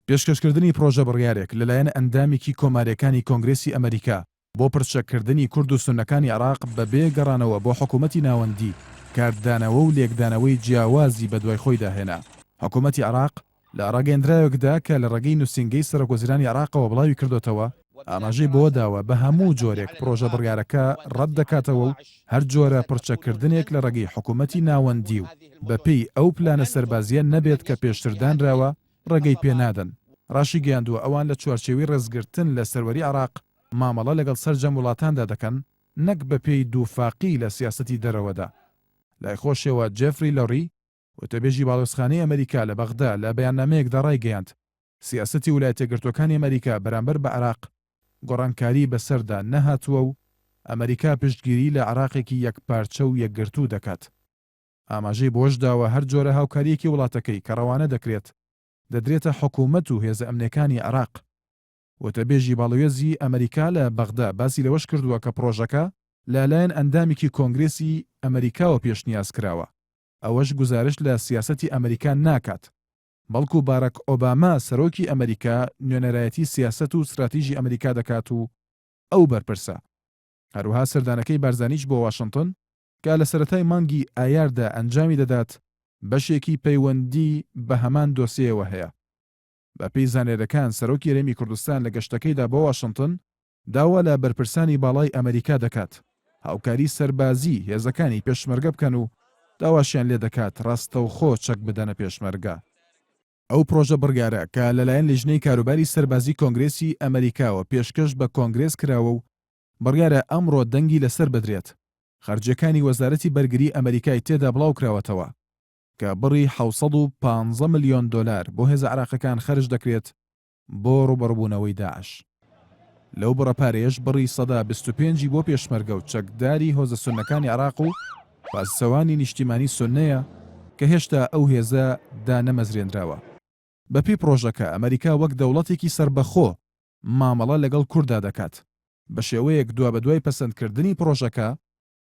پێشکەشکردنی پرۆژە بڕیارێک لەلایەن ئەندامێکی کۆماریەکانی کۆنگرێسی ئەمریکا بۆ پرچەکردنی کورد و سونەکانی عێراق بەبێ گەڕانەوە بۆ حکوومەتی ناوەندی کاردانەوە و لێکدانەوەی جیاوازی بە دوای خۆی داهێنا. حکوومەتی عێراق لە ڕاگەیەندراوێکدا کە لە ڕێگەی نووسینگەی سەرۆکوەزیرانی عێراقەوە بڵاوی کردوتەوە ئاماژەی بۆ داوە بە هەموو جۆرێک پرۆژە بڕیارەکە ڕەت دەکاتەوە و هەر جۆرە پرچەکردنێک لە ڕێگەی حکوومەتی ناوەندی و بەپێی ئەو پلانە سەربازیە نەبێت کە پێشتردانراوە ڕێگەی پێنادەن. ڕاشی گەیاندووە ئەوان لە چوارچێوی ڕێزگرتن لە سەروەری عێراق مامەڵە لەگەڵ سەرجەم وڵاتاندا دەکەن نەک بەپێی دووفاقی لە سیاسەتی دەرەوەدا. لای خۆشەوە جێفری لۆری وتەبێژی باڵۆزخانەی ئەمریکا لە بەغدا لە بەیاننامەیەکدا ڕایگەیاند سیاسەتی ویلایەتە یەکگرتووەکانی ئەمریکا بەرامبەر بە عێراق گۆڕانکاری بەسەردا نەهاتووە و ئەمریکا پشتگیری لە عێراقێکی یەکپارچە و یەکگرتوو دەکات. ئاماژەی بۆش داوە هەر جۆرە هاوکاریەکی وڵاتەکەی کە ڕەوانە دەکرێت دەدرێتە حکوومەت و هێزە ئەمنیەکانی عێراق. وتەبێژی باڵوێزی ئەمریکا لە بەغدا باسی لەوەش کردووە کە پرۆژەکە لەلایەن ئەندامێکی کۆنگرێسی ئەمریکاوە پێشنیاز کراوە. ئەوەش گزارش لە سیاسەتی ئەمریکا ناکات، بەڵکو باراک ئۆباما سەرۆکی ئەمریکا نوێنەرایەتی سیاسەت و استراتیژی ئەمریکا دەکات و ئەو بەرپرسە. هەروها سەردانەکەی بارزانیش بۆ واشنگتن کە لە سەرەتای مانگی ئایاردا ئەنجامی دەدات بەشێکی پەیوەندی بە هەمان دۆسیەوە هەیە. بەپێی زانێرەکان سەرۆکی هەرێمی کوردستان لە گەشتەکەیدا بۆ واشنگتن داوا لە بەرپرسانی باڵای ئەمریکا دەکات هاوکاری سەربازی هێزەکانی پێشمەرگە بکەن و داواشیان لێ دەکات ڕاستەوخۆ چەک بدەنە پێشمەرگە. ئەو پرۆژە بڕیارە کە لەلایەن لیژنەی کاروباری سەربازی کۆنگرێسی ئەمریکاوە پێشکەش بە کۆنگرێس کراوە و بڕیارە ئەمڕۆ دەنگی لەسەر بدرێت. خەرجەکانی وەزارەتی بەرگری ئەمریکای تێدا بڵاو کراوەتەوە کە بڕی 750 ملیۆن دۆلار بۆ هێزە عێراقیەکان خەرج دەکرێت بۆ ڕوبەڕبوونەوەی داعش. لەو بڕەپارێش بڕی 125 بۆ پێشمەرگە و چەکداری هۆزە سونەکانی عێراق و بازسەوانی نیشتیمانی سونەیە کە هێشتا ئەو هێزە دانەمەزرێنراوە. بەپی پرۆژەکە ئەمریکا وەک دەوڵەتێکی سربەخۆ مامەڵە لەگەڵ کووردا دەکات. بە شێوەیەک دوا بە دوای پەسەندکردنی پرۆژەکە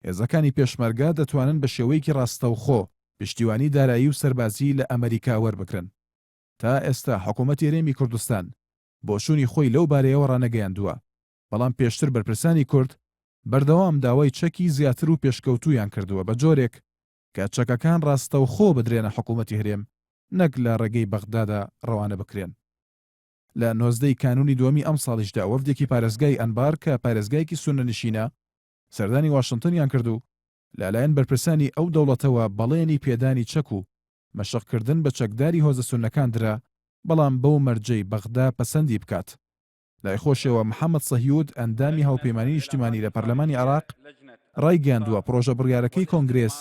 هێزەکانی پێشمەرگە دەتوانن بە شێوەیەکی ڕاستەوخۆ پشتیوانی دارایی و سەربازی لە ئەمریکا وەربکرن. تا ئێستا حکوومەتی هەرێمی کوردستان بۆشوونی خۆی لەو بارەیەوە ڕانەگەیاندووە، بەڵام پێشتر بەرپرسانی کورد بەردەوام داوای چەکی زیاتر و پێشکەوتویان کردووە بە جۆرێک کە چەکەکان ڕاستەوخۆ بدرێنە حکوومەتی هەرێم نەک لە ڕێگەی بەغدادا ڕەوانە بکرێن. لە 19 کانونی دووەمی ئەم ساڵیشدا وەفدێکی پارێزگای ئەنبار کە پارێزگایەکی سونەنشینە سەردانی واشنگتنیان کردو لەلایەن بەرپرسانی ئەو دەوڵەتەوە بەڵێنی پێدانی چەک و مەشقکردن بە چەکداری هۆزە سونەکان درا، بەڵام بەو مەرجەی بەغدا پەسەندی بکات. لای خۆشەوە محەممەد سەهیود ئەندامی هاوپەیمانی نیشتیمانی لە پەرلەمانی عێراق ڕایگەیاندووە پرۆژە بڕیارەکەی کۆنگرێس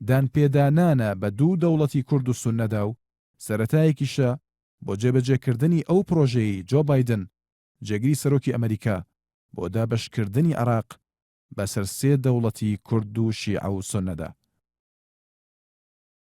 دانپێدانانە بە دوو دەوڵەتی کورد و سونەدا و سەرەتایەکیشە بۆ جێبەجێکردنی ئەو پرۆژەی جۆ بایدن جێگیری سەرۆکی ئەمریکا بۆ دابەشکردنی عێراق بەسەر 3 دەوڵەتی کورد و شیعە و سونەدا.